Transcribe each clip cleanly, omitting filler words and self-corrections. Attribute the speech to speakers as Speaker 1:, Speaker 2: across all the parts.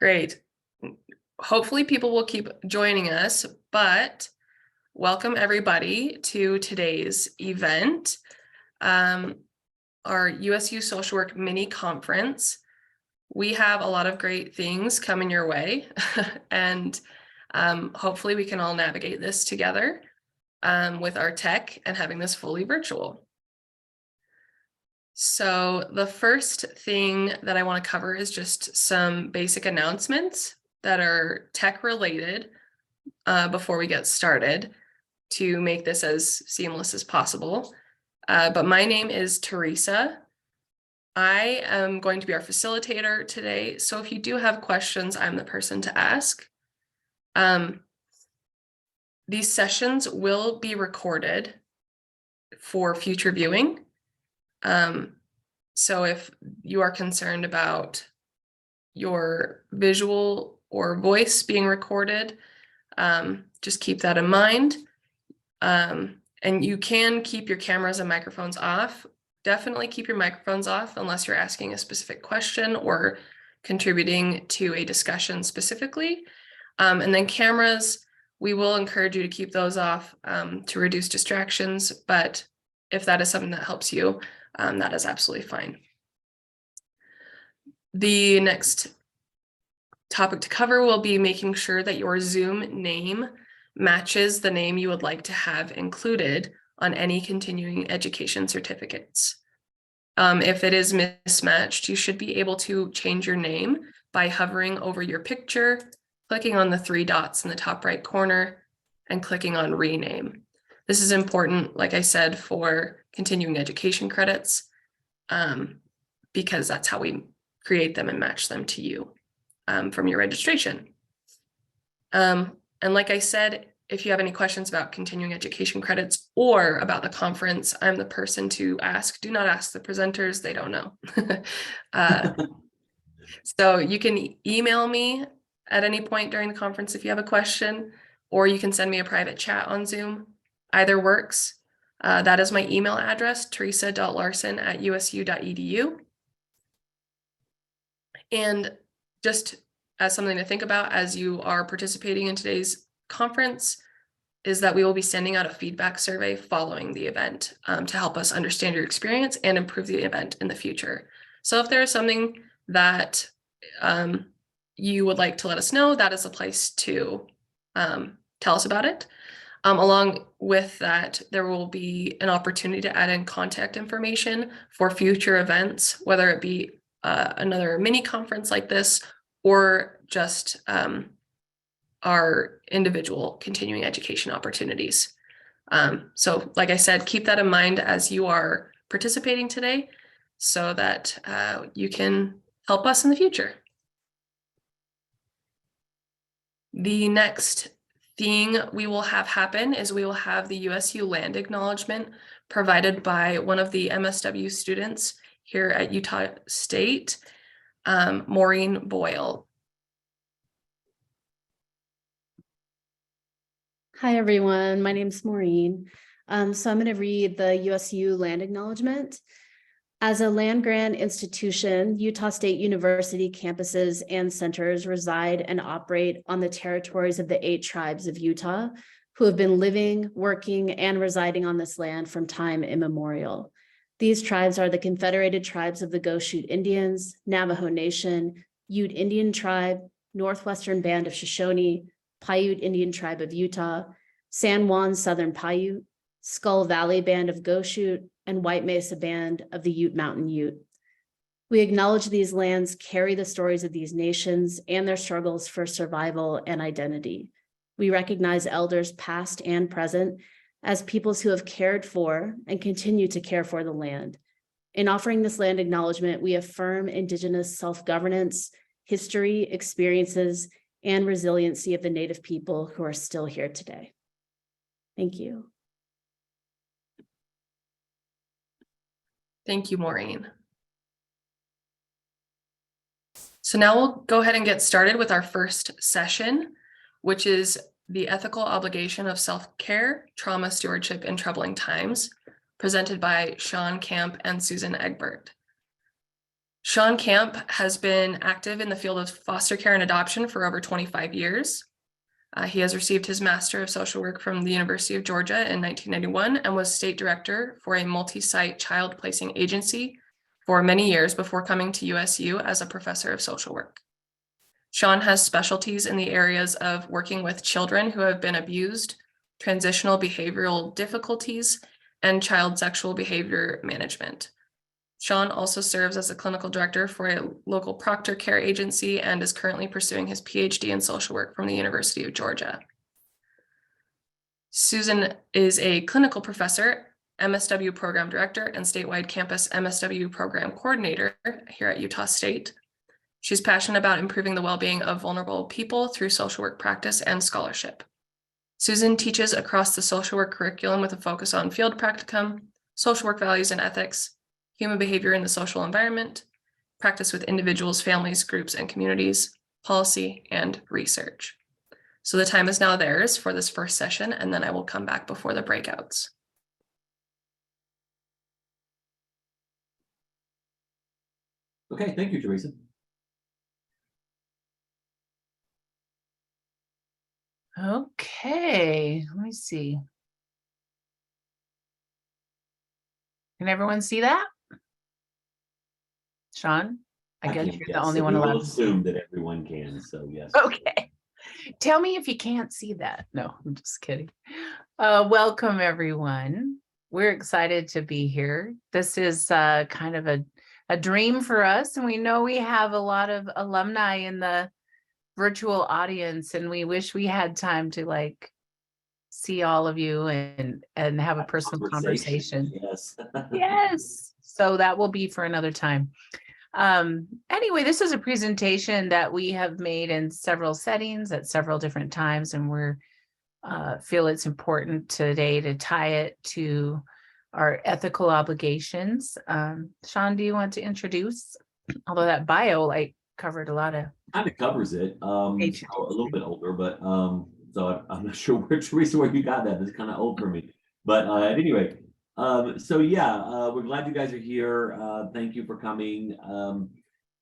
Speaker 1: Great. Hopefully people will keep joining us, but welcome everybody to today's event, our USU Social Work mini conference. We have a lot of great things coming your way, and hopefully we can all navigate this together with our tech and having this fully virtual. So the first thing that I want to cover is just some basic announcements that are tech related before we get started to make this as seamless as possible. But my name is Teresa. I am going to be our facilitator today. So if you do have questions, I'm the person to ask. These sessions will be recorded for future viewing. So if you are concerned about your visual or voice being recorded, just keep that in mind. And you can keep your cameras and microphones off. Definitely keep your microphones off unless you're asking a specific question or contributing to a discussion specifically. And then cameras, we will encourage you to keep those off to reduce distractions. But if that is something that helps you, that is absolutely fine. The next topic to cover will be making sure that your Zoom name matches the name you would like to have included on any continuing education certificates. If it is mismatched, you should be able to change your name by hovering over your picture, clicking on the 3 dots in the top right corner, and clicking on rename. This is important, like I said, for continuing education credits, because that's how we create them and match them to you from your registration. And like I said, if you have any questions about continuing education credits or about the conference, I'm the person to ask. Do not ask the presenters, they don't know. So you can email me at any point during the conference if you have a question, or you can send me a private chat on Zoom. Either works. That is my email address, teresa.larson@usu.edu. And just as something to think about as you are participating in today's conference is that we will be sending out a feedback survey following the event to help us understand your experience and improve the event in the future. So if there is something that you would like to let us know, that is a place to tell us about it. Along with that, there will be an opportunity to add in contact information for future events, whether it be another mini conference like this or just our individual continuing education opportunities. So like I said, keep that in mind as you are participating today so that you can help us in the future. The next thing we will have happen is we will have the USU land acknowledgement provided by one of the MSW students here at Utah State, Maureen Boyle.
Speaker 2: Hi, everyone. My name's Maureen. So I'm going to read the USU land acknowledgement. As a land-grant institution, Utah State University campuses and centers reside and operate on the territories of the 8 tribes of Utah who have been living, working, and residing on this land from time immemorial. These tribes are the Confederated Tribes of the Goshute Indians, Navajo Nation, Ute Indian Tribe, Northwestern Band of Shoshone, Paiute Indian Tribe of Utah, San Juan Southern Paiute, Skull Valley Band of Goshute, and White Mesa Band of the Ute Mountain Ute. We acknowledge these lands carry the stories of these nations and their struggles for survival and identity. We recognize elders past and present as peoples who have cared for and continue to care for the land. In offering this land acknowledgement, we affirm Indigenous self-governance, history, experiences, and resiliency of the Native people who are still here today. Thank you.
Speaker 1: Thank you, Maureen. So now we'll go ahead and get started with our first session, which is the ethical obligation of self-care, trauma stewardship in troubling times, presented by Sean Camp and Susan Egbert. Sean Camp has been active in the field of foster care and adoption for over 25 years. He has received his Master of Social Work from the University of Georgia in 1991 and was state director for a multi-site child placing agency for many years before coming to USU as a professor of social work. Sean has specialties in the areas of working with children who have been abused, transitional behavioral difficulties, and child sexual behavior management. Sean also serves as a clinical director for a local proctor care agency and is currently pursuing his PhD in social work from the University of Georgia. Susan is a clinical professor, MSW program director, and statewide campus MSW program coordinator here at Utah State. She's passionate about improving the well-being of vulnerable people through social work practice and scholarship. Susan teaches across the social work curriculum with a focus on field practicum, social work values and ethics, human behavior in the social environment, practice with individuals, families, groups, and communities, policy, and research. So the time is now theirs for this first session, and then I will come back before the breakouts.
Speaker 3: Okay, thank you, Teresa.
Speaker 4: Okay, let me see. Can everyone see that? Sean, I guess
Speaker 3: can't,
Speaker 4: you're
Speaker 3: yes.
Speaker 4: the only
Speaker 3: So
Speaker 4: one
Speaker 3: we will
Speaker 4: allowed.
Speaker 3: assume that everyone can, so yes.
Speaker 4: Okay. Tell me if you can't see that. No, I'm just kidding. Welcome, everyone. We're excited to be here. This is kind of a dream for us, and we know we have a lot of alumni in the virtual audience, and we wish we had time to see all of you and have a personal conversation.
Speaker 3: Yes.
Speaker 4: Yes. So that will be for another time. Anyway, this is a presentation that we have made in several settings at several different times, and we're feel it's important today to tie it to our ethical obligations. Sean, do you want to introduce? Although that bio covered a lot of
Speaker 3: Kind of covers it.
Speaker 4: Pages.
Speaker 3: A little bit older, but so I'm not sure where Teresa, where you got that. It's kind of old for me. But at any rate, so yeah, we're glad you guys are here. Thank you for coming.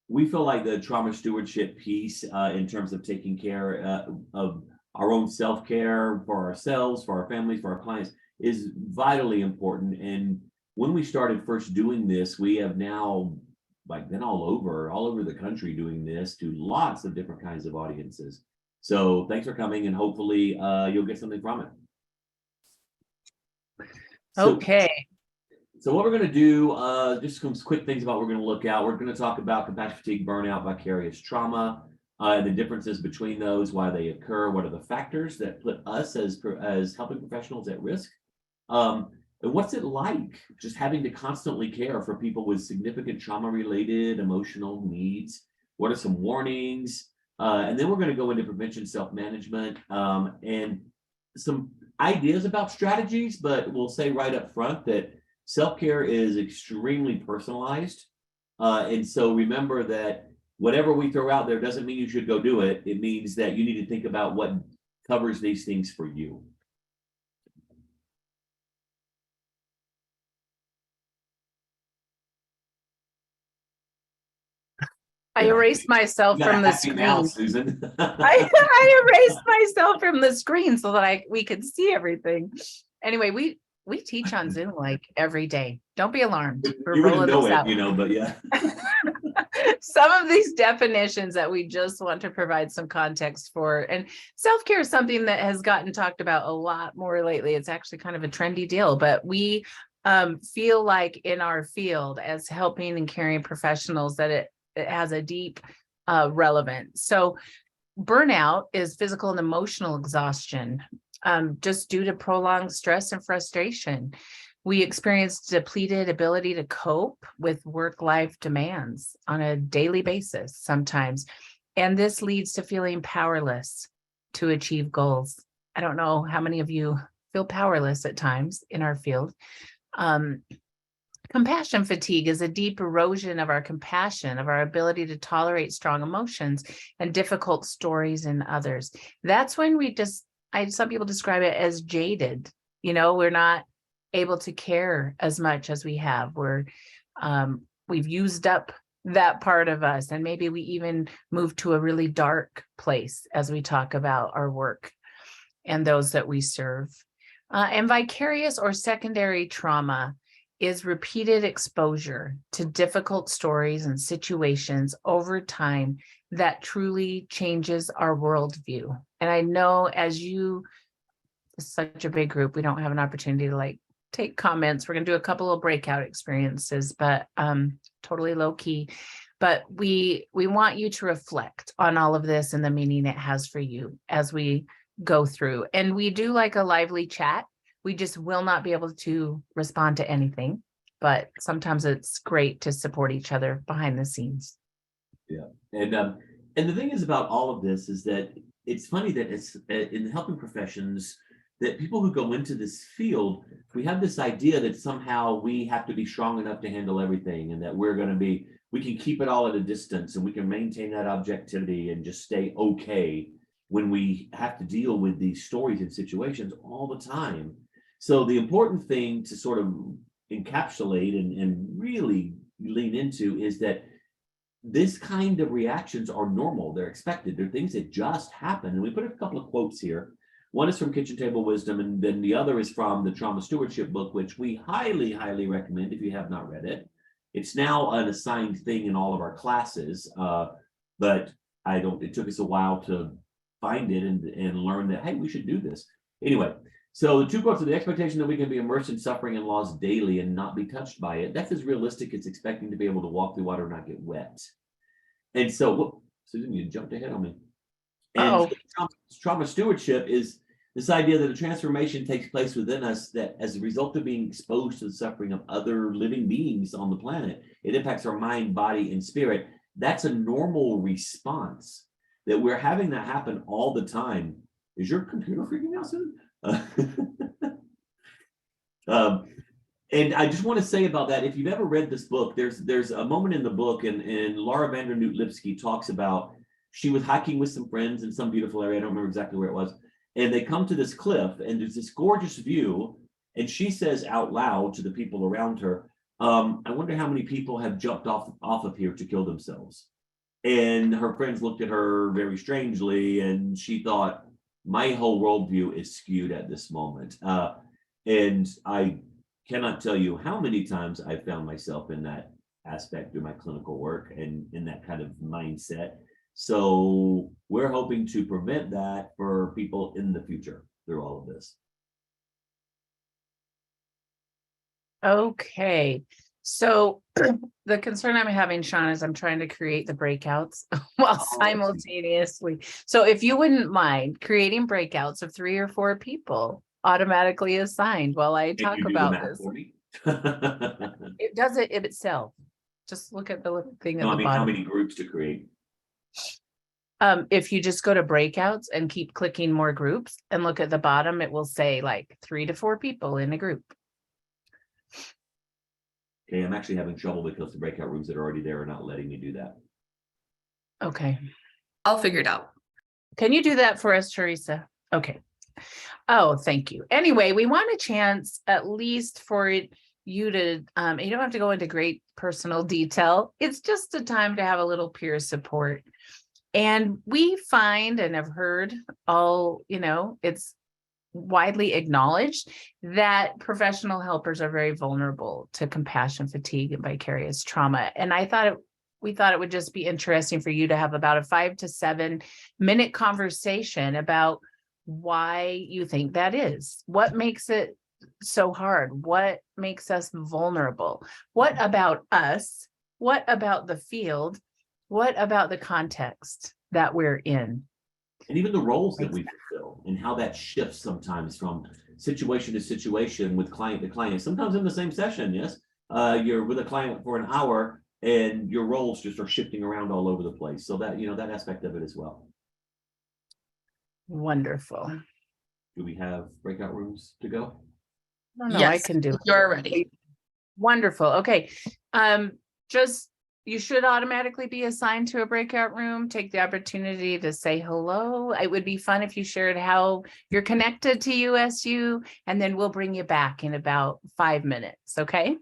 Speaker 3: We feel like the trauma stewardship piece in terms of taking care of our own self-care for ourselves, for our families, for our clients is vitally important. And when we started first doing this, we have now been all over the country doing this to lots of different kinds of audiences. So thanks for coming, and hopefully you'll get something from it.
Speaker 4: okay.
Speaker 3: So what we're going to do, just some quick things about what we're going to look at. We're going to talk about compassion fatigue, burnout, vicarious trauma, and the differences between those, why they occur, what are the factors that put us as helping professionals at risk, and what's it like just having to constantly care for people with significant trauma-related emotional needs? What are some warnings? And then we're going to go into prevention, self-management, and some ideas about strategies, but we'll say right up front that self-care is extremely personalized. And so remember that whatever we throw out there doesn't mean you should go do it. It means that you need to think about what covers these things for you.
Speaker 4: I erased myself
Speaker 3: You got
Speaker 4: from
Speaker 3: a
Speaker 4: the
Speaker 3: happy now,
Speaker 4: screen.
Speaker 3: Susan.
Speaker 4: I erased myself from the screen so that we could see everything. Anyway, we teach on Zoom every day. Don't be alarmed. We're
Speaker 3: You wouldn't
Speaker 4: rolling
Speaker 3: know
Speaker 4: this
Speaker 3: it,
Speaker 4: out.
Speaker 3: but yeah.
Speaker 4: Some of these definitions that we just want to provide some context for, and self-care is something that has gotten talked about a lot more lately. It's actually kind of a trendy deal, but we feel like in our field as helping and caring professionals that it has a deep relevance. So burnout is physical and emotional exhaustion just due to prolonged stress and frustration. We experience depleted ability to cope with work-life demands on a daily basis sometimes. And this leads to feeling powerless to achieve goals. I don't know how many of you feel powerless at times in our field. Compassion fatigue is a deep erosion of our compassion, of our ability to tolerate strong emotions and difficult stories in others. That's when some people describe it as jaded. We're not able to care as much as we have. We've used up that part of us. And maybe we even move to a really dark place as we talk about our work and those that we serve. And vicarious or secondary trauma is repeated exposure to difficult stories and situations over time that truly changes our worldview. And I know as you, it's such a big group, we don't have an opportunity to like take comments. We're going to do a couple of breakout experiences, but totally low key. But we want you to reflect on all of this and the meaning it has for you as we go through. And we do like a lively chat. We just will not be able to respond to anything, but sometimes it's great to support each other behind the scenes.
Speaker 3: Yeah. And the thing is about all of this is that it's funny that it's in the helping professions that people who go into this field, we have this idea that somehow we have to be strong enough to handle everything and that we can keep it all at a distance and we can maintain that objectivity and just stay okay when we have to deal with these stories and situations all the time. So the important thing to sort of encapsulate and really lean into is that this kind of reactions are normal. They're expected. They're things that just happen. And we put a couple of quotes here. One is from Kitchen Table Wisdom, and then the other is from the Trauma Stewardship book, which we highly, highly recommend if you have not read it. It's now an assigned thing in all of our classes, but it took us a while to find it and learn that, hey, we should do this. Anyway, so the two quotes are the expectation that we can be immersed in suffering and loss daily and not be touched by it. That's as realistic as expecting to be able to walk through water and not get wet. And so, Susan, you jumped ahead on me. And trauma stewardship is this idea that a transformation takes place within us that as a result of being exposed to the suffering of other living beings on the planet, it impacts our mind, body, and spirit. That's a normal response that we're having that happen all the time. Is your computer freaking out, Susan? And I just want to say about that, if you've ever read this book, there's a moment in the book, and Laura Vandernoot Lipsky talks about, she was hiking with some friends in some beautiful area. I don't remember exactly where it was. And they come to this cliff and there's this gorgeous view. And she says out loud to the people around her, I wonder how many people have jumped off of here to kill themselves. And her friends looked at her very strangely. And she thought, my whole worldview is skewed at this moment. And I cannot tell you how many times I found myself in that aspect of my clinical work and in that kind of mindset. So we're hoping to prevent that for people in the future through all of this.
Speaker 4: Okay. So the concern I'm having, Sean, is I'm trying to create the breakouts while simultaneously. So if you wouldn't mind creating breakouts of 3 or 4 people automatically assigned while I talk about this. It does it itself. Just look at the thing at the bottom.
Speaker 3: How many groups to create?
Speaker 4: If you just go to breakouts and keep clicking more groups and look at the bottom, it will say like 3 to 4 people in a group.
Speaker 3: Okay, I'm actually having trouble because the breakout rooms that are already there are not letting me do that.
Speaker 4: Okay.
Speaker 1: I'll figure it out.
Speaker 4: Can you do that for us, Teresa? Okay. Oh, thank you. Anyway, we want a chance at least for you to, you don't have to go into great personal detail. It's just a time to have a little peer support. And we find and have heard it's widely acknowledged that professional helpers are very vulnerable to compassion fatigue and vicarious trauma. And we thought it would just be interesting for you to have about a 5 to 7 minute conversation about why you think that is. What makes it so hard? What makes us vulnerable? What about us? What about the field? What about the context that we're in?
Speaker 3: And even the roles that we fulfill and how that shifts sometimes from situation to situation with client to client, sometimes in the same session. Yes. You're with a client for an hour and your roles just are shifting around all over the place. So that, that aspect of it as well.
Speaker 4: Wonderful.
Speaker 3: Do we have breakout rooms to go?
Speaker 4: No,
Speaker 1: Yes,
Speaker 4: I can do it.
Speaker 1: You're ready.
Speaker 4: Wonderful. Okay. You should automatically be assigned to a breakout room. Take the opportunity to say hello. It would be fun if you shared how you're connected to USU, and then we'll bring you back in about 5 minutes. Okay.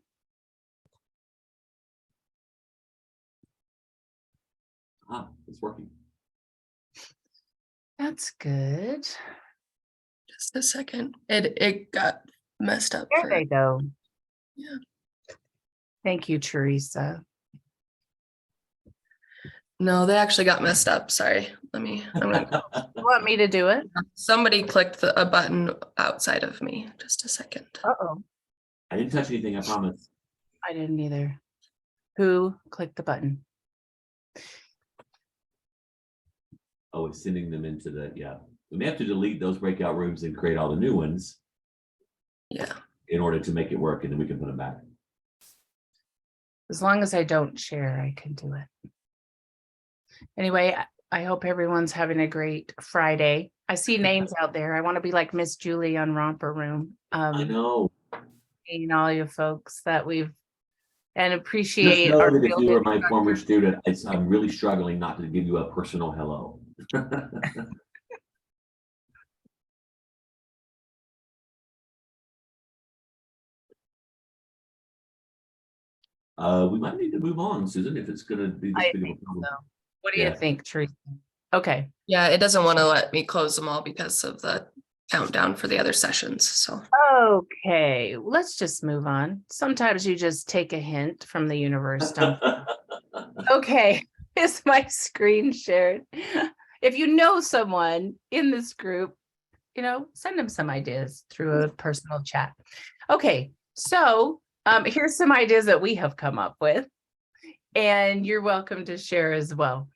Speaker 3: It's working.
Speaker 4: That's good.
Speaker 1: Just a second. It got messed up.
Speaker 4: There they go.
Speaker 1: Yeah.
Speaker 4: Thank you, Teresa.
Speaker 1: No, they actually got messed up. Sorry. I'm gonna,
Speaker 4: You want me to do it?
Speaker 1: somebody clicked a button outside of me. Just a second.
Speaker 4: Uh-oh.
Speaker 3: I didn't touch anything, I promise.
Speaker 4: I didn't either. Who clicked the button?
Speaker 3: Oh, it's sending them into the, yeah. We may have to delete those breakout rooms and create all the new ones
Speaker 1: Yeah.
Speaker 3: in order to make it work, and then we can put them back.
Speaker 4: As long as I don't share, I can do it. Anyway, I hope everyone's having a great Friday. I see names out there. I want to be like Miss Julie on Romper Room.
Speaker 3: I know.
Speaker 4: Seeing all you folks that we've and
Speaker 3: Just
Speaker 4: appreciate
Speaker 3: know
Speaker 4: our
Speaker 3: that if
Speaker 4: field
Speaker 3: you were my
Speaker 4: instructors.
Speaker 3: former student, I'm really struggling not to give you a personal hello. We might need to move on, Susan, if it's gonna be this
Speaker 4: I
Speaker 3: big of a
Speaker 4: think
Speaker 3: problem.
Speaker 4: so. What do you
Speaker 3: Yeah.
Speaker 4: think, Teresa? Okay.
Speaker 1: Yeah, it doesn't want to let me close them all because of the countdown for the other sessions. So
Speaker 4: Okay, let's just move on. Sometimes you just take a hint from the universe. Don't Okay, is my screen shared? If you know someone in this group, send them some ideas through a personal chat. Okay, so here's some ideas that we have come up with, and you're welcome to share as well.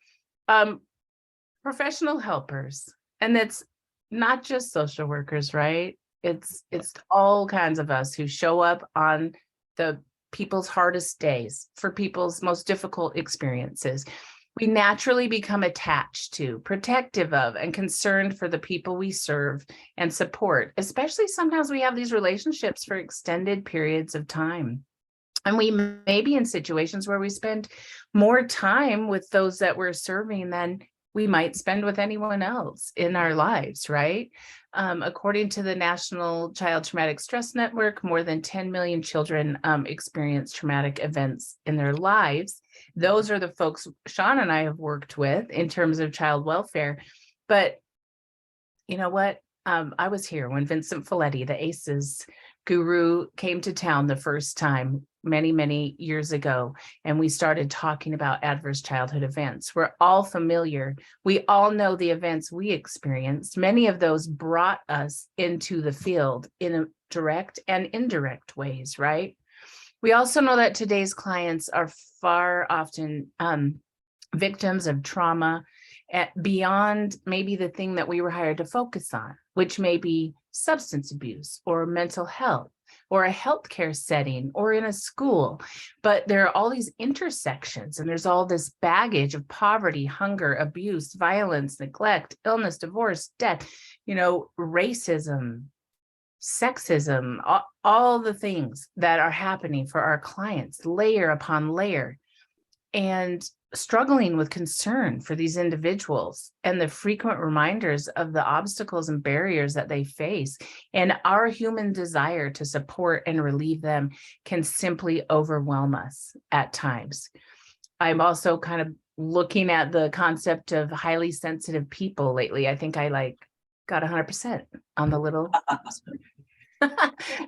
Speaker 4: Professional helpers, and that's not just social workers, right? It's all kinds of us who show up on the people's hardest days, for people's most difficult experiences. We naturally become attached to, protective of, and concerned for the people we serve and support, especially sometimes we have these relationships for extended periods of time. And we may be in situations where we spend more time with those that we're serving than we might spend with anyone else in our lives, right? According to the National Child Traumatic Stress Network, more than 10 million children experience traumatic events in their lives. Those are the folks Sean and I have worked with in terms of child welfare. But you know what? I was here when Vincent Folletti, the ACEs guru, came to town the first time many, many years ago, and we started talking about adverse childhood events. We're all familiar. We all know the events we experienced. Many of those brought us into the field in a direct and indirect ways, right? We also know that today's clients are far often victims of trauma beyond maybe the thing that we were hired to focus on, which may be substance abuse or mental health or a healthcare setting or in a school. But there are all these intersections, and there's all this baggage of poverty, hunger, abuse, violence, neglect, illness, divorce, death, racism, sexism, all the things that are happening for our clients, layer upon layer, and struggling with concern for these individuals and the frequent reminders of the obstacles and barriers that they face. And our human desire to support and relieve them can simply overwhelm us at times. I'm also kind of looking at the concept of highly sensitive people lately. I think I got 100% on the little.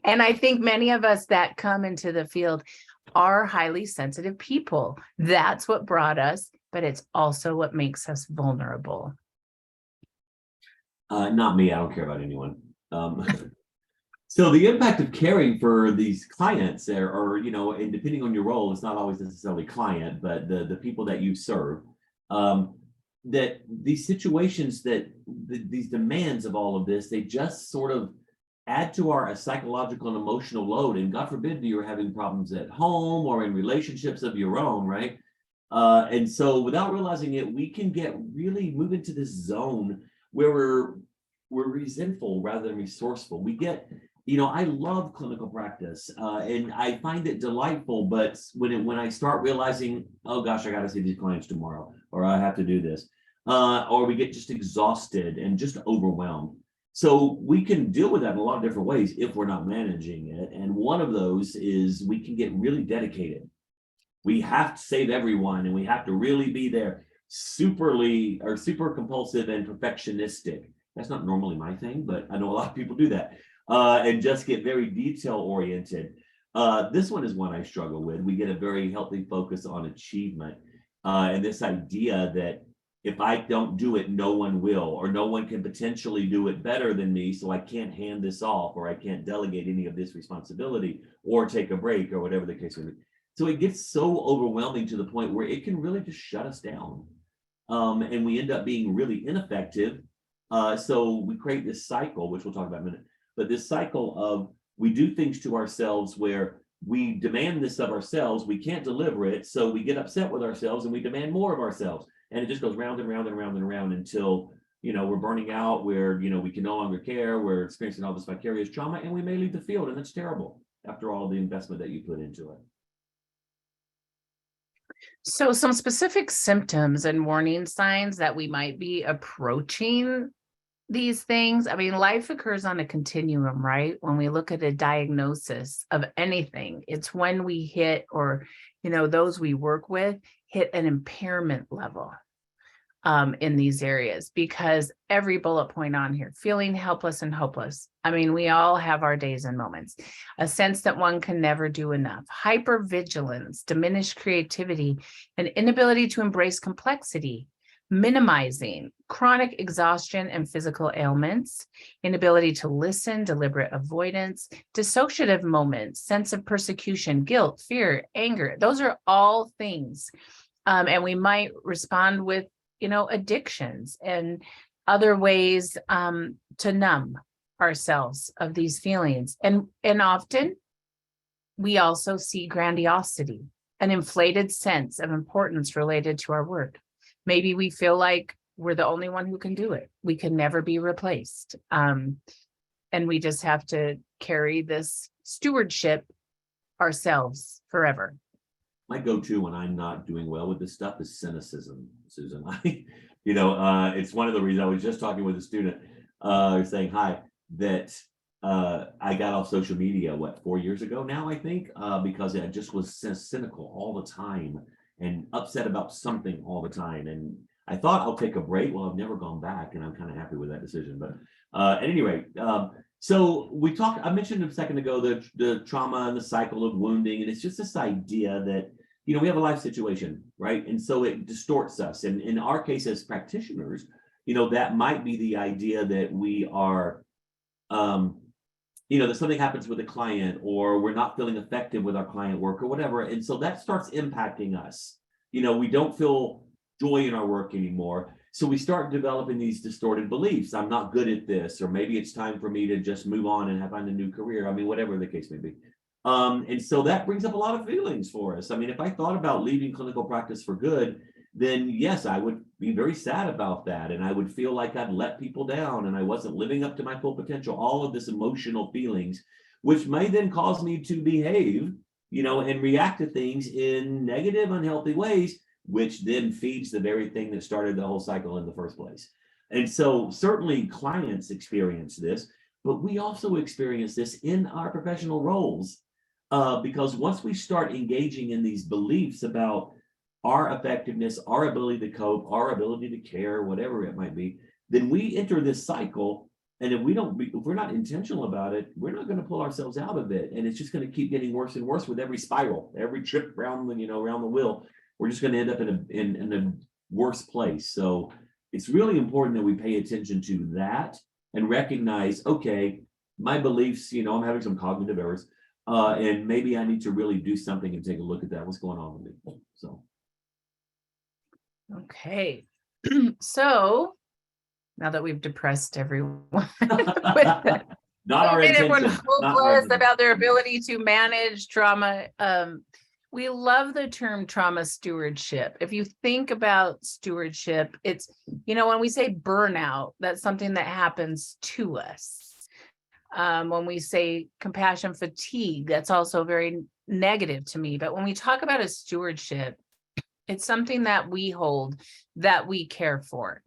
Speaker 4: And I think many of us that come into the field are highly sensitive people. That's what brought us, but it's also what makes us vulnerable.
Speaker 3: Not me. I don't care about anyone. So the impact of caring for these clients or and depending on your role, it's not always necessarily client, but the people that you serve, that these situations these demands of all of this, they just sort of add to our psychological and emotional load. And God forbid you're having problems at home or in relationships of your own, right? And so without realizing it, we can move into this zone where we're resentful rather than resourceful. We get, I love clinical practice and I find it delightful, but when I start realizing, oh gosh, I got to see these clients tomorrow, or I have to do this, or we get just exhausted and just overwhelmed. So we can deal with that in a lot of different ways if we're not managing it. And one of those is we can get really dedicated. We have to save everyone and we have to really be there. super compulsive and perfectionistic. That's not normally my thing, but I know a lot of people do that, and just get very detail oriented. This one is one I struggle with. We get a very healthy focus on achievement, and this idea that if I don't do it, no one will, or no one can potentially do it better than me, so I can't hand this off, or I can't delegate any of this responsibility, or take a break, or whatever the case may be. So it gets so overwhelming to the point where it can really just shut us down. And we end up being really ineffective. So we create this cycle, which we'll talk about in a minute, but this cycle of we do things to ourselves where we demand this of ourselves, we can't deliver it, so we get upset with ourselves and we demand more of ourselves. And it just goes round and round and round and around until, we're burning out, where, we can no longer care, we're experiencing all this vicarious trauma, and we may leave the field, and that's terrible after all the investment that you put into it.
Speaker 4: So some specific symptoms and warning signs that we might be approaching these things. I mean, life occurs on a continuum, right? When we look at a diagnosis of anything, it's when we hit, or, those we work with hit an impairment level in these areas, because every bullet point on here, feeling helpless and hopeless. I mean, we all have our days and moments, a sense that one can never do enough, hypervigilance, diminished creativity, an inability to embrace complexity, minimizing, chronic exhaustion and physical ailments, inability to listen, deliberate avoidance, dissociative moments, sense of persecution, guilt, fear, anger. Those are all things. And we might respond with, addictions and other ways to numb ourselves of these feelings. And often we also see grandiosity, an inflated sense of importance related to our work. Maybe we feel like we're the only one who can do it. We can never be replaced. And we just have to carry this stewardship ourselves forever.
Speaker 3: My go-to when I'm not doing well with this stuff is cynicism, Susan. It's one of the reasons I was just talking with a student saying hi, that I got off social media, 4 years ago now, I think, because I just was cynical all the time and upset about something all the time. And I thought I'll take a break. Well, I've never gone back, and I'm kind of happy with that decision. But at any rate, so I mentioned a second ago the trauma and the cycle of wounding, and it's just this idea that, we have a life situation, right? And so it distorts us. And in our case as practitioners, that might be the idea that we are, that something happens with a client, or we're not feeling effective with our client work or whatever. And so that starts impacting us. We don't feel joy in our work anymore. So we start developing these distorted beliefs. I'm not good at this, or maybe it's time for me to just move on and find a new career. I mean, whatever the case may be. And so that brings up a lot of feelings for us. I mean, if I thought about leaving clinical practice for good, then yes, I would be very sad about that. And I would feel like I'd let people down and I wasn't living up to my full potential, all of this emotional feelings, which may then cause me to behave, and react to things in negative, unhealthy ways, which then feeds the very thing that started the whole cycle in the first place. And so certainly clients experience this, but we also experience this in our professional roles. Because once we start engaging in these beliefs about our effectiveness, our ability to cope, our ability to care, whatever it might be, then we enter this cycle. And if we're not intentional about it, we're not going to pull ourselves out of it. And it's just going to keep getting worse and worse with every spiral, every trip around the wheel. We're just going to end up in a worse place. So it's really important that we pay attention to that and recognize, okay, my beliefs, I'm having some cognitive errors. And maybe I need to really do something and take a look at that. What's going on with me? So.
Speaker 4: Okay. So now that we've depressed everyone, with
Speaker 3: Not our
Speaker 4: made
Speaker 3: intention.
Speaker 4: everyone hopeless about their ability to manage trauma. We love the term trauma stewardship. If you think about stewardship, it's, when we say burnout, that's something that happens to us. When we say compassion fatigue, that's also very negative to me. But when we talk about a stewardship, it's something that we hold, that we care for.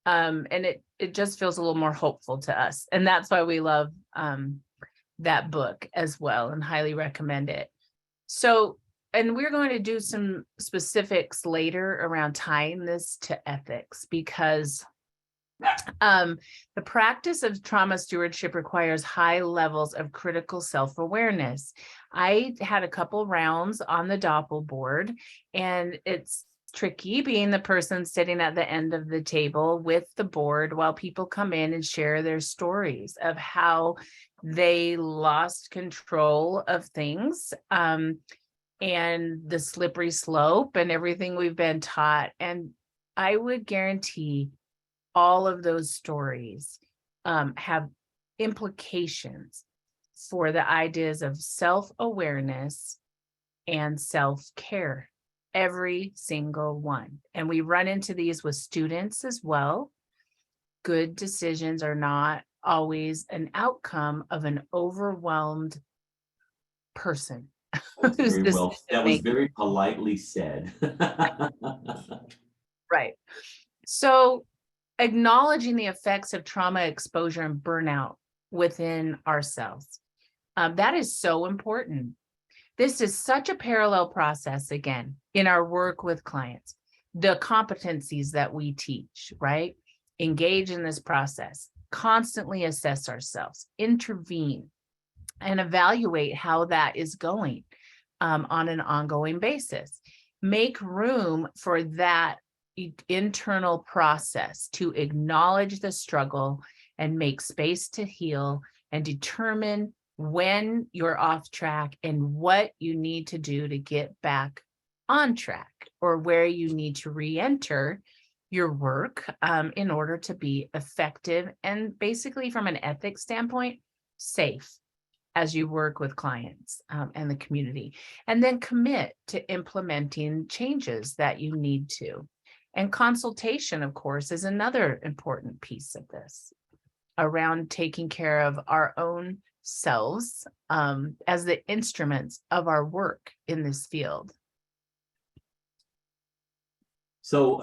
Speaker 4: And it just feels a little more hopeful to us. And that's why we love that book as well and highly recommend it. So and we're going to do some specifics later around tying this to ethics, because the practice of trauma stewardship requires high levels of critical self-awareness. I had a couple rounds on the Doppel board, and it's tricky being the person sitting at the end of the table with the board while people come in and share their stories of how they lost control of things, and the slippery slope and everything we've been taught. And I would guarantee all of those stories have implications for the ideas of self-awareness and self-care, every single one. And we run into these with students as well. Good decisions are not always an outcome of an overwhelmed person.
Speaker 3: That was very politely said.
Speaker 4: Right. So acknowledging the effects of trauma exposure and burnout within ourselves. That is so important. This is such a parallel process, again, in our work with clients. The competencies that we teach, right? Engage in this process, constantly assess ourselves, intervene, and evaluate how that is going on an ongoing basis. Make room for that internal process to acknowledge the struggle and make space to heal, and determine when you're off track and what you need to do to get back on track, or where you need to re-enter your work in order to be effective and, basically from an ethics standpoint, safe as you work with clients and the community. And then commit to implementing changes that you need to. And consultation, of course, is another important piece of this, around taking care of our own selves as the instruments of our work in this field.
Speaker 3: So,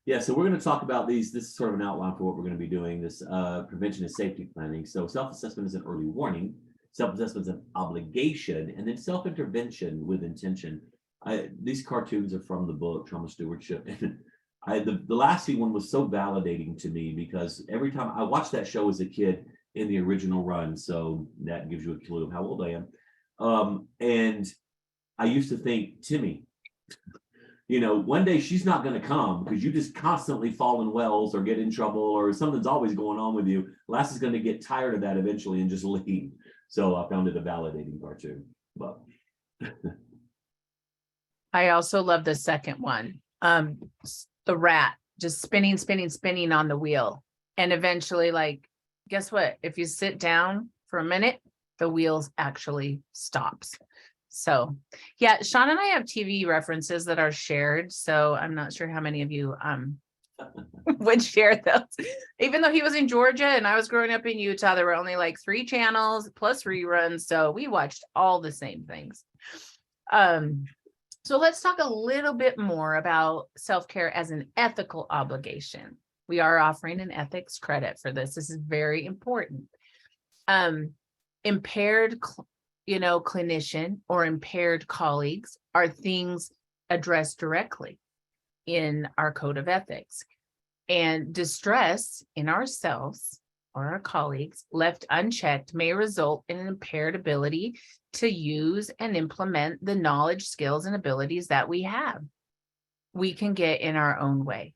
Speaker 3: yeah, so we're going to talk about these. This is sort of an outline for what we're going to be doing, this prevention and safety planning. So self-assessment is an early warning, self-assessment is an obligation, and then self-intervention with intention. These cartoons are from the book Trauma Stewardship. The Lassie one was so validating to me, because every time I watched that show as a kid in the original run, so that gives you a clue of how old I am. And I used to think, Timmy, one day she's not going to come because you just constantly fall in wells or get in trouble or something's always going on with you. Lassie's going to get tired of that eventually and just leave. So I found it a validating cartoon. But
Speaker 4: I also love the second one. The rat just spinning on the wheel. And eventually, like, guess what? If you sit down for a minute, the wheels actually stops. So yeah, Sean and I have TV references that are shared. So I'm not sure how many of you would share those. Even though he was in Georgia and I was growing up in Utah, there were only like 3 channels plus reruns. So we watched all the same things. So let's talk a little bit more about self-care as an ethical obligation. We are offering an ethics credit for this. This is very important. Impaired, clinician or impaired colleagues are things addressed directly in our code of ethics. And distress in ourselves or our colleagues left unchecked may result in an impaired ability to use and implement the knowledge, skills, and abilities that we have. We can get in our own way.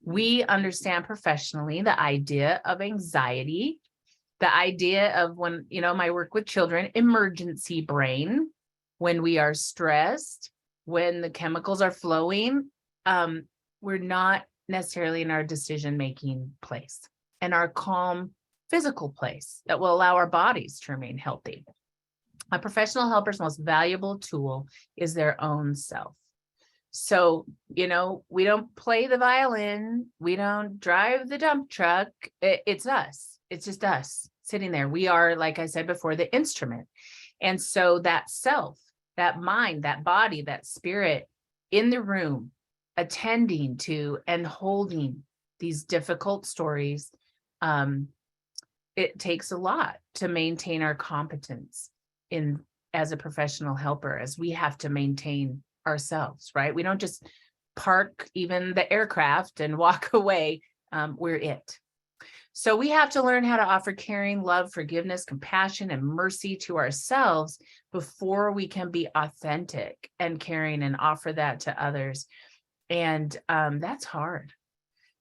Speaker 4: We understand professionally the idea of anxiety, the idea of, when, my work with children, emergency brain, when we are stressed, when the chemicals are flowing, we're not necessarily in our decision-making place and our calm physical place that will allow our bodies to remain healthy. A professional helper's most valuable tool is their own self. So, we don't play the violin, we don't drive the dump truck. It's us. It's just us sitting there. We are, like I said before, the instrument. And so that self, that mind, that body, that spirit in the room, attending to and holding these difficult stories, it takes a lot to maintain our competence in as a professional helper, as we have to maintain ourselves, right? We don't just park even the aircraft and walk away. We're it. So we have to learn how to offer caring, love, forgiveness, compassion, and mercy to ourselves before we can be authentic and caring and offer that to others. And that's hard.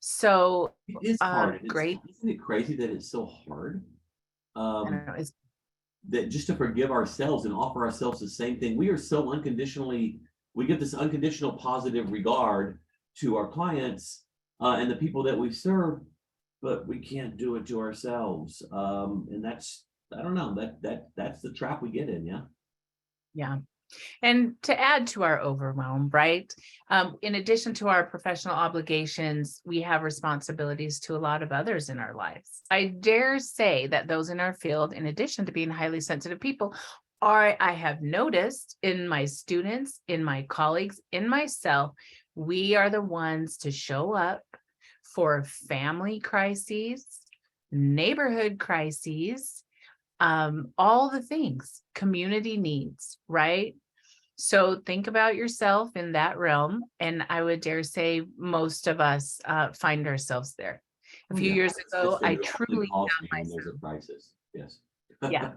Speaker 4: So
Speaker 3: It is hard.
Speaker 4: great.
Speaker 3: Isn't it crazy that it's so hard?
Speaker 4: I don't know,
Speaker 3: That just to forgive ourselves and offer ourselves the same thing. We are so unconditionally, we give this unconditional positive regard to our clients and the people that we serve, but we can't do it to ourselves. And that's, I don't know, that's the trap we get in. Yeah.
Speaker 4: Yeah. And to add to our overwhelm, right? In addition to our professional obligations, we have responsibilities to a lot of others in our lives. I dare say that those in our field, in addition to being highly sensitive people, I have noticed in my students, in my colleagues, in myself, we are the ones to show up for family crises, neighborhood crises, all the things, community needs, right? So think about yourself in that realm. And I would dare say most of us find ourselves there. A few years ago, I truly found myself.
Speaker 3: There's a crisis. Yes.
Speaker 4: Yeah.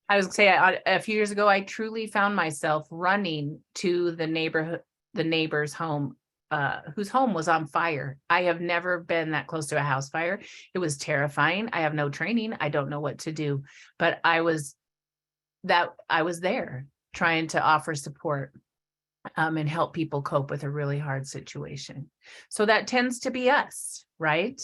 Speaker 4: I was gonna say a few years ago, I truly found myself running to the neighbor's home, whose home was on fire. I have never been that close to a house fire. It was terrifying. I have no training. I don't know what to do, but I was there trying to offer support and help people cope with a really hard situation. So that tends to be us, right?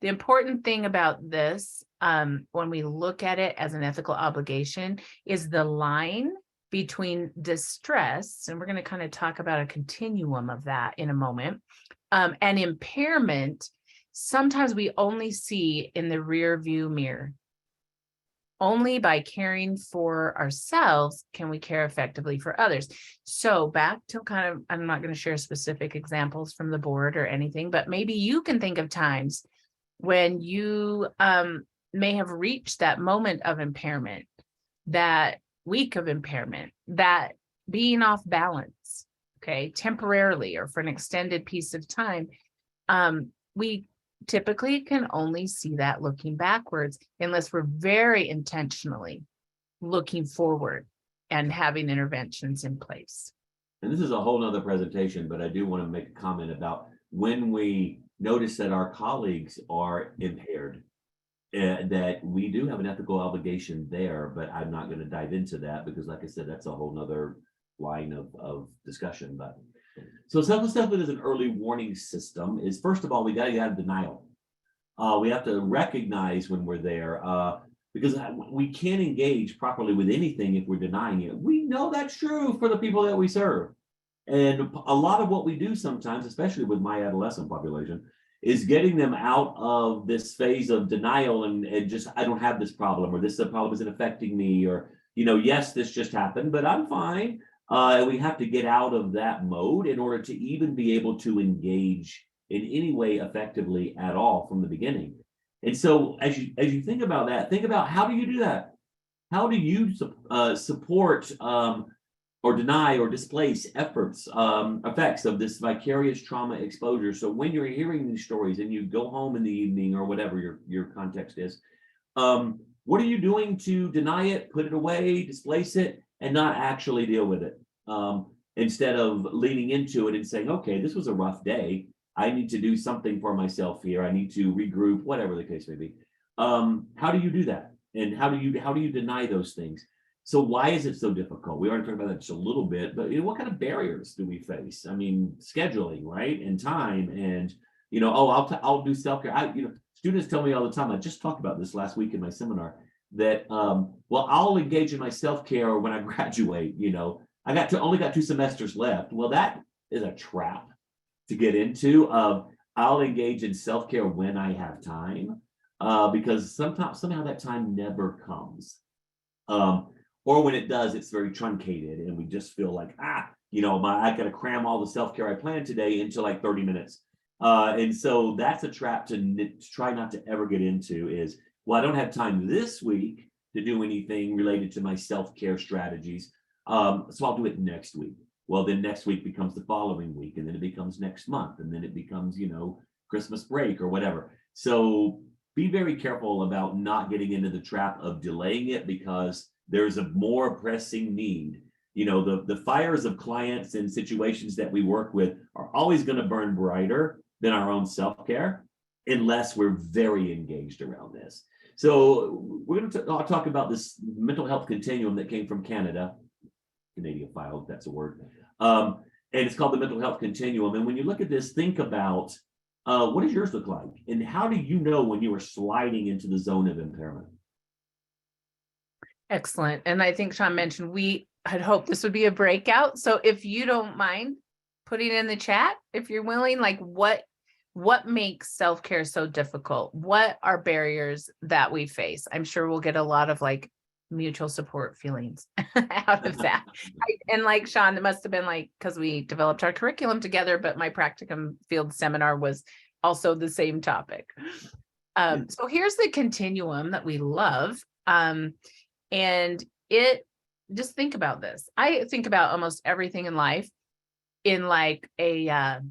Speaker 4: The important thing about this, when we look at it as an ethical obligation, is the line between distress, and we're going to kind of talk about a continuum of that in a moment, and impairment. Sometimes we only see in the rear view mirror. Only by caring for ourselves can we care effectively for others. So back to kind of, I'm not going to share specific examples from the board or anything, but maybe you can think of times when you may have reached that moment of impairment, that week of impairment, that being off balance, okay, temporarily or for an extended piece of time. We typically can only see that looking backwards unless we're very intentionally looking forward and having interventions in place.
Speaker 3: And this is a whole nother presentation, but I do want to make a comment about when we notice that our colleagues are impaired, that we do have an ethical obligation there, but I'm not going to dive into that because, like I said, that's a whole nother line of discussion. But so self-assessment as an early warning system is, first of all, we got to get out of denial. We have to recognize when we're there because we can't engage properly with anything if we're denying it. We know that's true for the people that we serve. And a lot of what we do sometimes, especially with my adolescent population, is getting them out of this phase of denial and just, I don't have this problem, or this problem isn't affecting me, or, yes, this just happened, but I'm fine. We have to get out of that mode in order to even be able to engage in any way effectively at all from the beginning. And so as you think about that, think about, how do you do that? How do you support or deny or displace effects of this vicarious trauma exposure? So when you're hearing these stories and you go home in the evening or whatever your context is, what are you doing to deny it, put it away, displace it, and not actually deal with it? Instead of leaning into it and saying, okay, this was a rough day. I need to do something for myself here. I need to regroup, whatever the case may be. How do you do that? And how do you deny those things? So why is it so difficult? We already talked about that just a little bit, but what kind of barriers do we face? I mean, scheduling, right? And time, and I'll do self-care. Students tell me all the time, I just talked about this last week in my seminar, that I'll engage in my self-care when I graduate. I only got 2 semesters left. Well, that is a trap to get into. I'll engage in self-care when I have time, because somehow that time never comes. Or when it does, it's very truncated and we just feel like, I got to cram all the self-care I planned today into like 30 minutes. And so that's a trap to try not to ever get into, is, well, I don't have time this week. to do anything related to my self-care strategies. So I'll do it next week. Well, then next week becomes the following week, and then it becomes next month, and then it becomes, Christmas break or whatever. So be very careful about not getting into the trap of delaying it because there's a more pressing need. The fires of clients and situations that we work with are always going to burn brighter than our own self-care unless we're very engaged around this. So we're going to talk about this mental health continuum that came from Canada, Canadian file, if that's a word. And it's called the mental health continuum. And when you look at this, think about what does yours look like? And how do you know when you are sliding into the zone of impairment?
Speaker 4: Excellent. And I think Sean mentioned we had hoped this would be a breakout. So if you don't mind putting in the chat, if you're willing, like what makes self-care so difficult? What are barriers that we face? I'm sure we'll get a lot of like mutual support feelings out of that. And like Sean, it must have been like, because we developed our curriculum together, but my practicum field seminar was also the same topic. So here's the continuum that we love. And just think about this. I think about almost everything in life in like a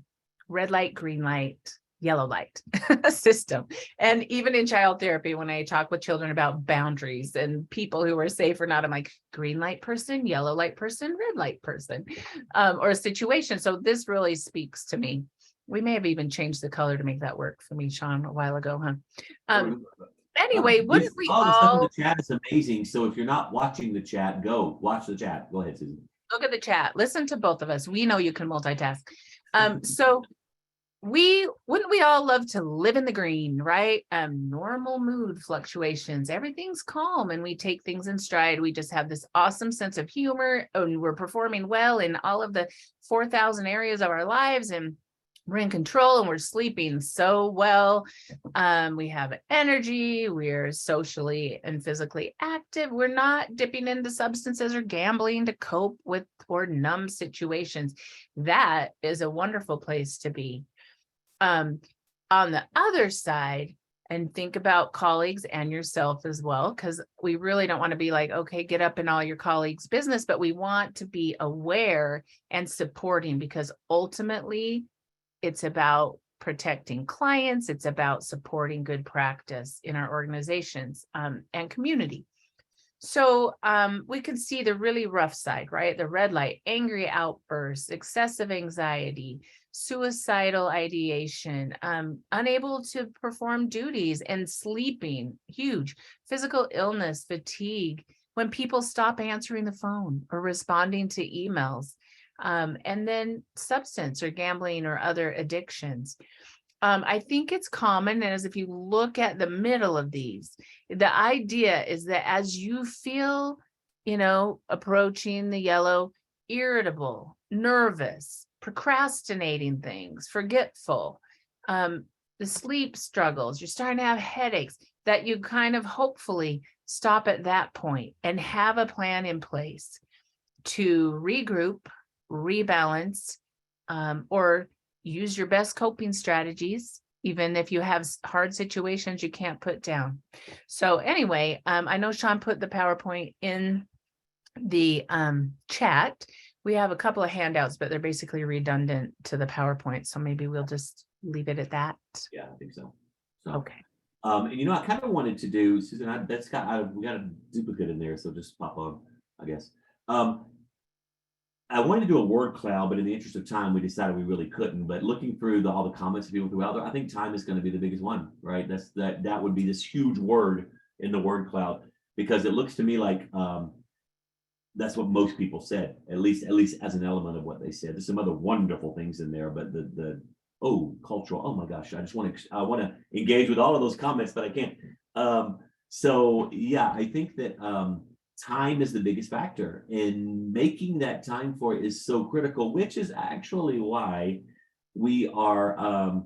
Speaker 4: red light, green light, yellow light system. And even in child therapy, when I talk with children about boundaries and people who are safe or not, I'm like, green light person, yellow light person, red light person, or a situation. So this really speaks to me. We may have even changed the color to make that work for me, Sean, a while ago, huh? Anyway, wouldn't we
Speaker 3: the stuff in
Speaker 4: all
Speaker 3: the chat is amazing. So if you're not watching the chat, go watch the chat. Go ahead, Susan.
Speaker 4: look at the chat? Listen to both of us. We know you can multitask. So wouldn't we all love to live in the green, right? Normal mood fluctuations, everything's calm and we take things in stride. We just have this awesome sense of humor and we're performing well in all of the 4,000 areas of our lives and we're in control and we're sleeping so well. We have energy, we're socially and physically active. We're not dipping into substances or gambling to cope with or numb situations. That is a wonderful place to be. On the other side, and think about colleagues and yourself as well, because we really don't want to be like, okay, get up in all your colleagues' business, but we want to be aware and supporting because ultimately it's about protecting clients. It's about supporting good practice in our organizations and community. So we can see the really rough side, right? The red light, angry outbursts, excessive anxiety, suicidal ideation, unable to perform duties and sleeping, huge, physical illness, fatigue, when people stop answering the phone or responding to emails, and then substance or gambling or other addictions. I think it's common as if you look at the middle of these, the idea is that as you feel, approaching the yellow, irritable, nervous, procrastinating things, forgetful, the sleep struggles, you're starting to have headaches, that you kind of hopefully stop at that point and have a plan in place to regroup, rebalance, or use your best coping strategies, even if you have hard situations you can't put down. So anyway, I know Sean put the PowerPoint in the chat. We have a couple of handouts, but they're basically redundant to the PowerPoint. So maybe we'll just leave it at that.
Speaker 3: Yeah, I think so.
Speaker 4: Okay.
Speaker 3: And I kind of wanted to do, Susan, we got a duplicate in there, so just pop on, I guess. I wanted to do a word cloud, but in the interest of time, we decided we really couldn't. But looking through all the comments people threw out there, I think time is going to be the biggest one, right? That would be this huge word in the word cloud, because it looks to me like that's what most people said, at least as an element of what they said. There's some other wonderful things in there, but cultural. Oh my gosh, I want to engage with all of those comments, but I can't. So yeah, I think that time is the biggest factor, and making that time for it is so critical, which is actually why we are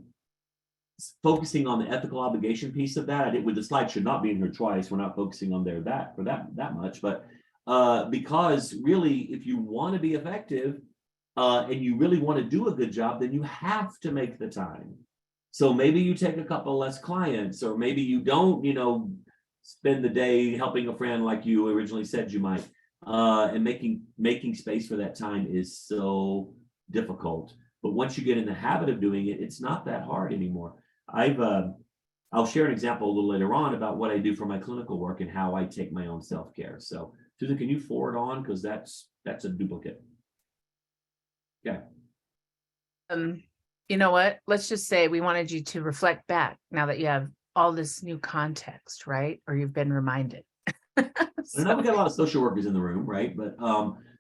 Speaker 3: focusing on the ethical obligation piece of that. I did with the slide should not be in here twice. We're not focusing on that much, but because really, if you want to be effective and you really want to do a good job, then you have to make the time. So maybe you take a couple less clients, or maybe you don't, spend the day helping a friend like you originally said you might. And making space for that time is so difficult. But once you get in the habit of doing it, it's not that hard anymore. I'll share an example a little later on about what I do for my clinical work and how I take my own self-care. So Susan, can you forward on? Because that's a duplicate. Yeah.
Speaker 4: You know what? Let's just say we wanted you to reflect back now that you have all this new context, right? Or you've been reminded.
Speaker 3: I know we got a lot of social workers in the room, right? But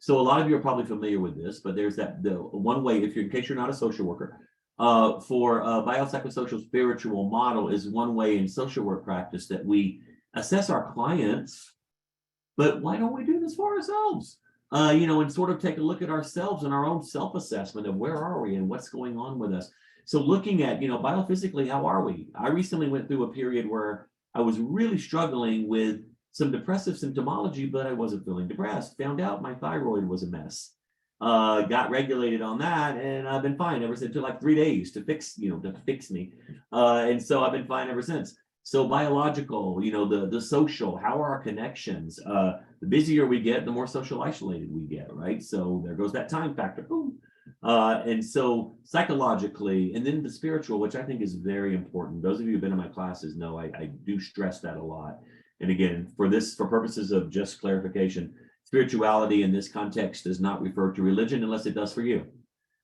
Speaker 3: so a lot of you are probably familiar with this, but there's the one way, if you're in case you're not a social worker, for biopsychosocial spiritual model is one way in social work practice that we assess our clients. But why don't we do this for ourselves? And sort of take a look at ourselves and our own self-assessment of where are we and what's going on with us. So looking at, biophysically, how are we? I recently went through a period where I was really struggling with some depressive symptomology, but I wasn't feeling depressed. Found out my thyroid was a mess. Got regulated on that, and I've been fine ever since. It took like 3 days to fix me. And so I've been fine ever since. So biological, the social, how are our connections? The busier we get, the more social isolated we get, right? So there goes that time factor. Boom. And so psychologically, and then the spiritual, which I think is very important. Those of you who've been in my classes know I do stress that a lot. And again, for purposes of just clarification, spirituality in this context does not refer to religion unless it does for you.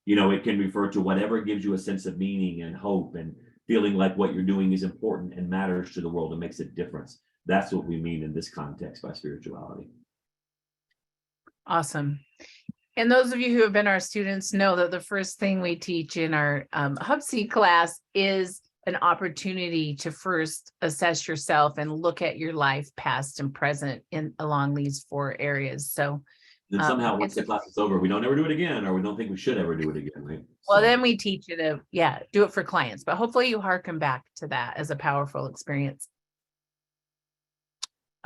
Speaker 3: It can refer to whatever gives you a sense of meaning and hope and feeling like what you're doing is important and matters to the world and makes a difference. That's what we mean in this context by spirituality.
Speaker 4: Awesome. And those of you who have been our students know that the first thing we teach in our HubC class is an opportunity to first assess yourself and look at your life, past and present, along these 4 areas. So
Speaker 3: then somehow once the class is over, we don't ever do it again, or we don't think we should ever do it again, right?
Speaker 4: Well, then we teach you to, do it for clients, but hopefully you hearken back to that as a powerful experience.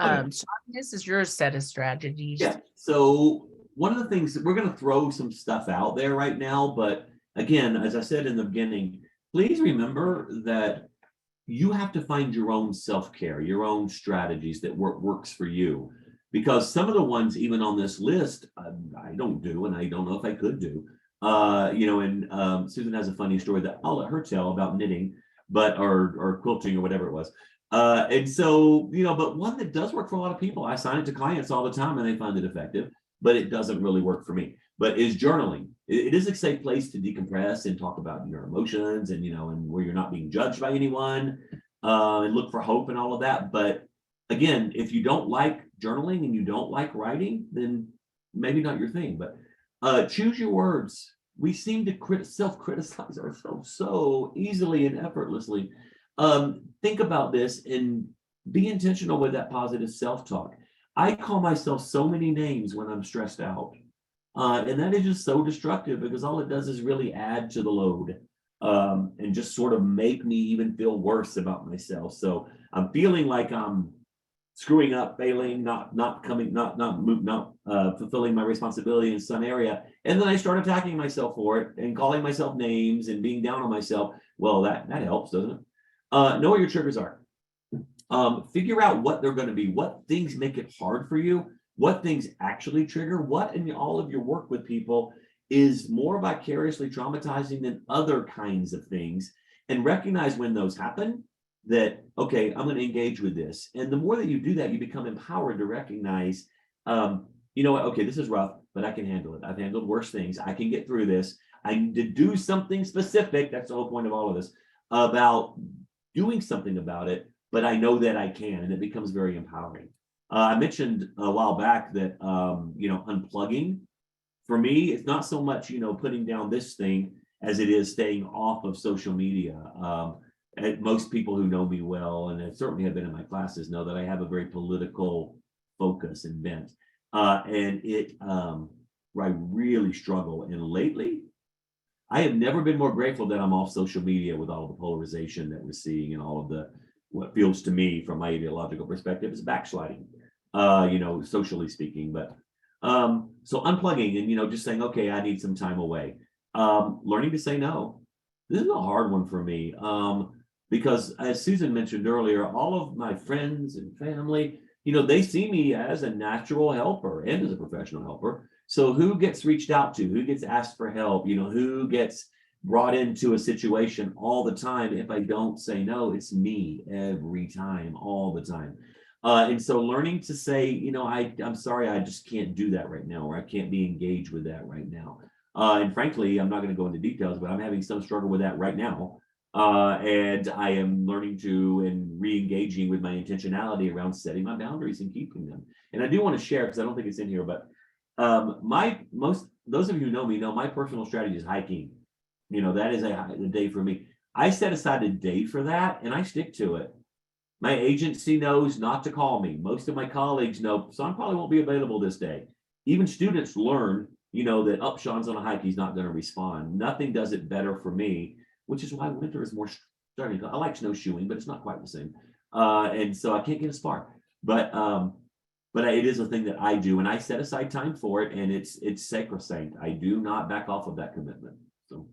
Speaker 4: Sean, this is your set of strategies.
Speaker 3: Yeah. So one of the things that we're going to throw some stuff out there right now, but again, as I said in the beginning, please remember that you have to find your own self-care, your own strategies that works for you. Because some of the ones even on this list, I don't do, and I don't know if I could do. Susan has a funny story that I'll let her tell about knitting, or quilting or whatever it was. But one that does work for a lot of people, I assign it to clients all the time and they find it effective, but it doesn't really work for me. But is journaling. It is a safe place to decompress and talk about your emotions and where you're not being judged by anyone, and look for hope and all of that. But again, if you don't like journaling and you don't like writing, then maybe not your thing. But choose your words. We seem to self-criticize ourselves so easily and effortlessly. Think about this and be intentional with that positive self-talk. I call myself so many names when I'm stressed out. And that is just so destructive because all it does is really add to the load, and just sort of make me even feel worse about myself. So I'm feeling like I'm screwing up, failing, not fulfilling my responsibility in some area. And then I start attacking myself for it and calling myself names and being down on myself. Well, that helps, doesn't it? Know what your triggers are. Figure out what they're going to be, what things make it hard for you, what things actually trigger, what in all of your work with people is more vicariously traumatizing than other kinds of things, and recognize when those happen that, okay, I'm going to engage with this. And the more that you do that, you become empowered to recognize, okay, this is rough, but I can handle it. I've handled worse things. I can get through this. I need to do something specific. That's the whole point of all of this, about doing something about it, but I know that I can, and it becomes very empowering. I mentioned a while back that, unplugging for me, it's not so much, putting down this thing as it is staying off of social media. And most people who know me well, and certainly have been in my classes, know that I have a very political focus and bent. I really struggle. And lately, I have never been more grateful that I'm off social media with all of the polarization that we're seeing and all of what feels to me from my ideological perspective is backsliding, socially speaking. But so unplugging and, just saying, okay, I need some time away. Learning to say no. This is a hard one for me. Because as Susan mentioned earlier, all of my friends and family, they see me as a natural helper and as a professional helper. So who gets reached out to, who gets asked for help, who gets brought into a situation all the time? If I don't say no, it's me every time, all the time. And so learning to say, I'm sorry, I just can't do that right now, or I can't be engaged with that right now. And frankly, I'm not going to go into details, but I'm having some struggle with that right now. And I am learning to and re-engaging with my intentionality around setting my boundaries and keeping them. And I do want to share, because I don't think it's in here, but those of you who know me know my personal strategy is hiking. That is a day for me. I set aside a day for that and I stick to it. My agency knows not to call me. Most of my colleagues know, so I probably won't be available this day. Even students learn, that Sean's on a hike, he's not going to respond. Nothing does it better for me, which is why winter is more starting. I like snowshoeing, but it's not quite the same. And so I can't get as far. But it is a thing that I do, and I set aside time for it, and it's sacrosanct. I do not back off of that commitment. So.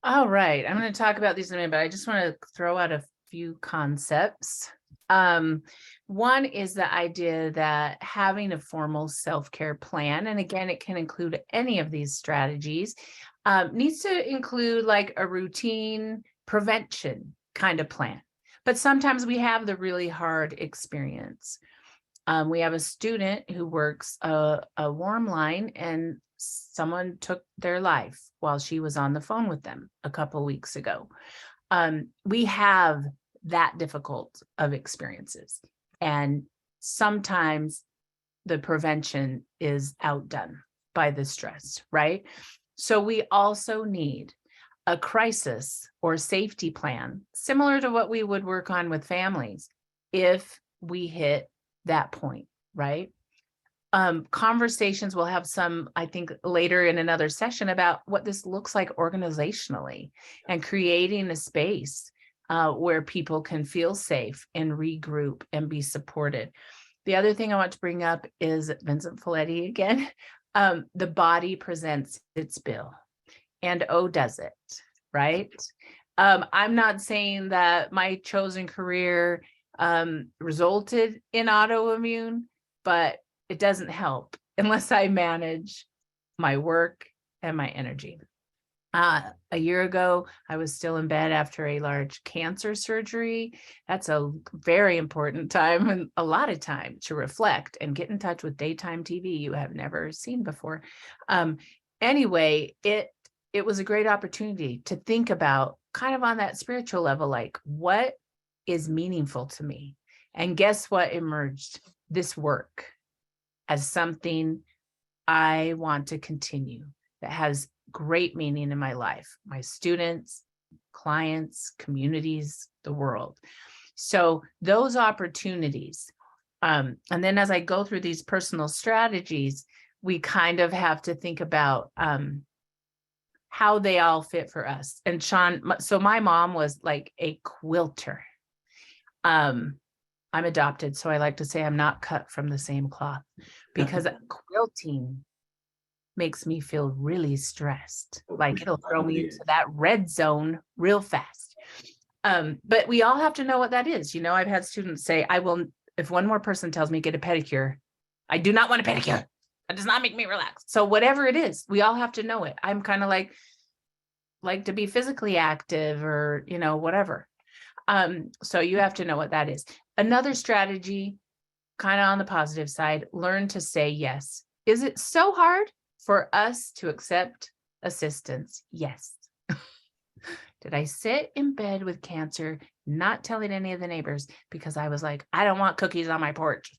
Speaker 4: All right, I'm going to talk about these in a minute, but I just want to throw out a few concepts. One is the idea that having a formal self-care plan, and again, it can include any of these strategies, needs to include like a routine prevention kind of plan. But sometimes we have the really hard experience. We have a student who works a warm line, and someone took their life while she was on the phone with them a couple weeks ago. We have that difficult of experiences, and sometimes the prevention is outdone by the stress, right? So we also need a crisis or safety plan, similar to what we would work on with families if we hit that point, right? Conversations we'll have some, I think, later in another session about what this looks like organizationally and creating a space where people can feel safe and regroup and be supported. The other thing I want to bring up is Vincent Folletti again. The body presents its bill, and does it, right? I'm not saying that my chosen career resulted in autoimmune, but it doesn't help unless I manage my work and my energy. A year ago, I was still in bed after a large cancer surgery. That's a very important time and a lot of time to reflect and get in touch with daytime TV you have never seen before. Anyway, it was a great opportunity to think about kind of on that spiritual level, like what is meaningful to me? And guess what emerged? This work as something I want to continue that has great meaning in my life, my students, clients, communities, the world. So those opportunities. And then as I go through these personal strategies, we kind of have to think about how they all fit for us. And Sean, so my mom was like a quilter. I'm adopted, so I like to say I'm not cut from the same cloth, because quilting makes me feel really stressed. Like it'll throw me into that red zone real fast. But we all have to know what that is. I've had students say, if one more person tells me get a pedicure, I do not want a pedicure. That does not make me relax. So whatever it is, we all have to know it. I'm kind of like to be physically active or, whatever. So you have to know what that is. Another strategy, kind of on the positive side, learn to say yes. Is it so hard for us to accept assistance? Yes. Did I sit in bed with cancer, not telling any of the neighbors because I was like, I don't want cookies on my porch,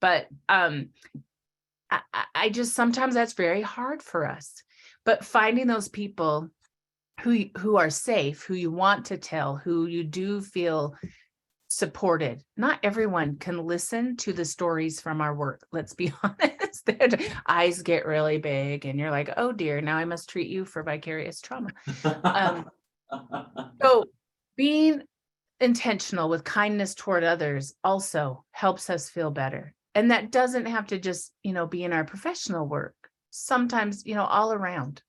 Speaker 4: but I just, sometimes that's very hard for us. But finding those people who are safe, who you want to tell, who you do feel supported. Not everyone can listen to the stories from our work. Let's be honest. Their eyes get really big and you're like, oh dear, now I must treat you for vicarious trauma. So being intentional with kindness toward others also helps us feel better. And that doesn't have to just, be in our professional work. Sometimes, all around.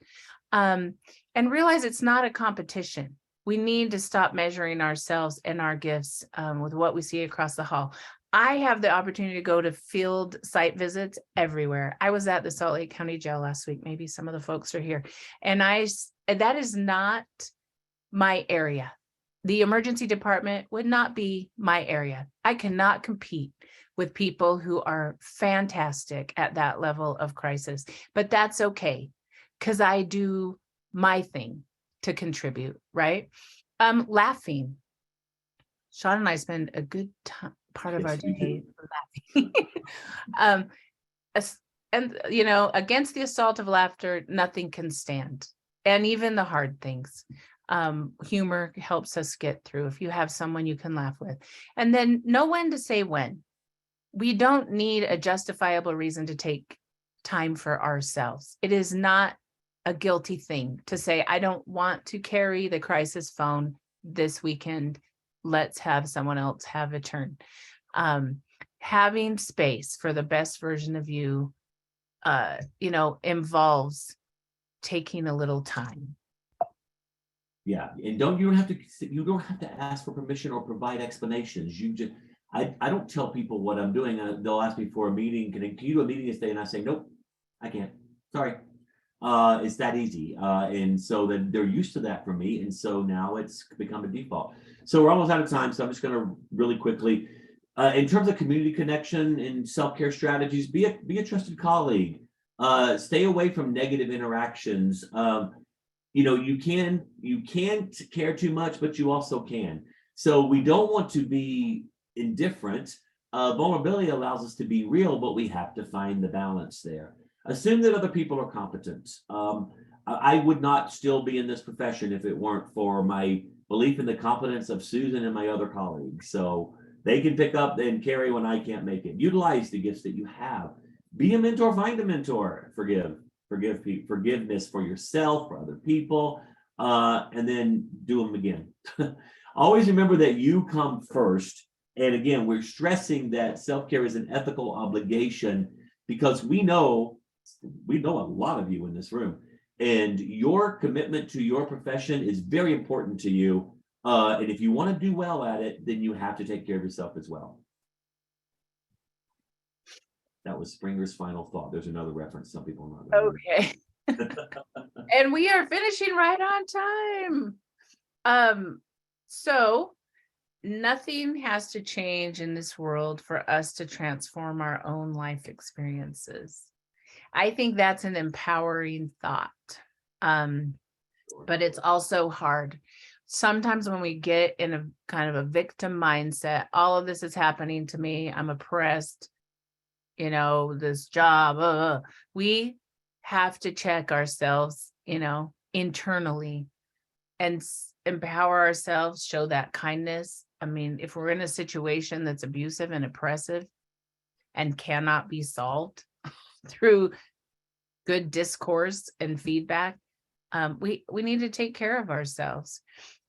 Speaker 4: and realize it's not a competition. We need to stop measuring ourselves and our gifts with what we see across the hall. I have the opportunity to go to field site visits everywhere. I was at the Salt Lake County Jail last week. Maybe some of the folks are here. And that is not my area. The emergency department would not be my area. I cannot compete with people who are fantastic at that level of crisis, but that's okay, because I do my thing to contribute, right? Laughing. Sean and I spend a good part of our day laughing. And against the assault of laughter, nothing can stand. And even the hard things. Humor helps us get through if you have someone you can laugh with. And then know when to say when. We don't need a justifiable reason to take time for ourselves. It is not a guilty thing to say, I don't want to carry the crisis phone this weekend. Let's have someone else have a turn. Having space for the best version of you, involves taking a little time.
Speaker 3: Yeah, and you don't have to ask for permission or provide explanations. I don't tell people what I'm doing. They'll ask me for a meeting. Can you do a meeting this day? And I say, nope, I can't. Sorry. It's that easy. And so then they're used to that from me. And so now it's become a default. So we're almost out of time. So I'm just going to really quickly, in terms of community connection and self-care strategies, be a trusted colleague. Stay away from negative interactions. You can't care too much, but you also can. So we don't want to be indifferent. Vulnerability allows us to be real, but we have to find the balance there. Assume that other people are competent. I would not still be in this profession if it weren't for my belief in the competence of Susan and my other colleagues. So they can pick up and carry when I can't make it. Utilize the gifts that you have. Be a mentor, find a mentor. Forgiveness for yourself, for other people, and then do them again. Always remember that you come first. And again, we're stressing that self-care is an ethical obligation because we know a lot of you in this room, and your commitment to your profession is very important to you. And if you want to do well at it, then you have to take care of yourself as well. That was Springer's final thought. There's another reference. Some people are not.
Speaker 4: Okay. And we are finishing right on time. So nothing has to change in this world for us to transform our own life experiences. I think that's an empowering thought. But it's also hard. Sometimes when we get in a kind of a victim mindset, all of this is happening to me, I'm oppressed, this job, we have to check ourselves, internally and empower ourselves, show that kindness. I mean, if we're in a situation that's abusive and oppressive and cannot be solved through good discourse and feedback, we need to take care of ourselves.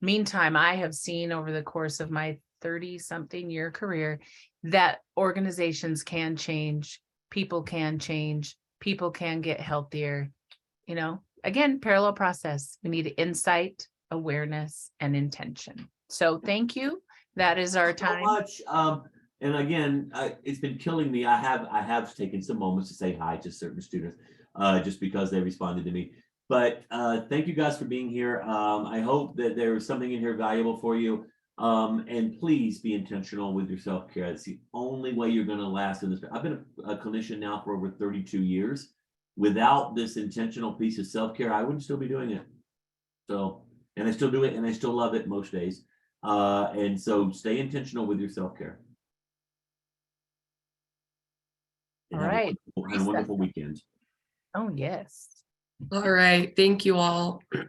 Speaker 4: Meantime, I have seen over the course of my 30-something year career that organizations can change, people can change, people can get healthier. Again, parallel process. We need insight, awareness, and intention. So thank you. That is our time.
Speaker 3: So much. And again, it's been killing me. I have taken some moments to say hi to certain students just because they responded to me. But thank you guys for being here. I hope that there was something in here valuable for you. And please be intentional with your self-care. It's the only way you're going to last in this. I've been a clinician now for over 32 years. Without this intentional piece of self-care, I wouldn't still be doing it. So, and I still do it and I still love it most days. And so stay intentional with your self-care.
Speaker 4: All right.
Speaker 3: Have a wonderful weekend.
Speaker 4: Oh, yes.
Speaker 1: All right. Thank you all.